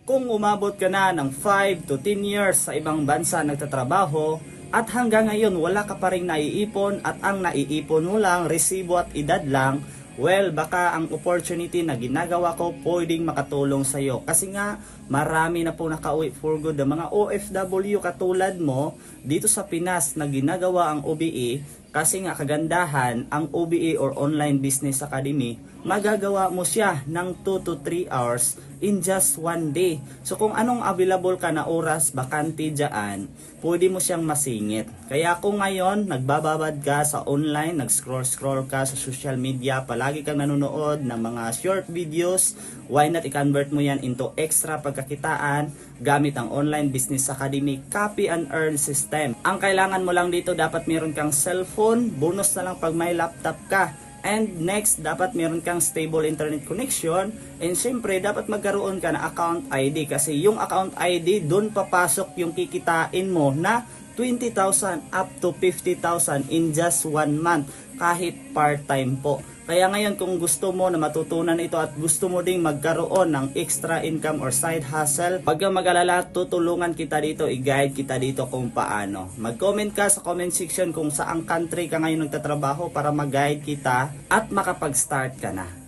Kung umabot ka na ng 5 to 10 years sa ibang bansa nagtatrabaho at hanggang ngayon wala ka pa rin naiipon at ang naiipon mo lang resibo at edad lang, well, baka ang opportunity na ginagawa ko pwedeng makatulong sa iyo. Kasi nga, marami na po nakauwi for good ang mga OFW katulad mo dito sa Pinas na ginagawa ang OBE. Kasi nga kagandahan, ang OBE or Online Business Academy, magagawa mo siya ng 2 to 3 hours in just one day. So kung anong available ka na oras, bakante dyan, pwede mo siyang masingit. Kaya kung ngayon, nagbababad ka sa online, nag-scroll ka sa social media, palagi kang nanonood ng mga short videos, why not i-convert mo yan into extra pagkakitaan gamit ang Online Business Academy Copy and Earn System. Ang kailangan mo lang dito, dapat meron kang cellphone, bonus na lang pag may laptop ka. And next, dapat meron kang stable internet connection. And syempre, dapat magkaroon ka na account ID. Kasi yung account ID, doon papasok yung kikitain mo na 20,000 up to 50,000 in just 1 month. Kahit part-time po. Kaya ngayon kung gusto mo na matutunan ito at gusto mo ding magkaroon ng extra income or side hustle, pag mag-alala, tutulungan kita dito, i-guide kita dito kung paano. Mag-comment ka sa comment section kung saang country ka ngayon nagtatrabaho para mag-guide kita at makapag-start ka na.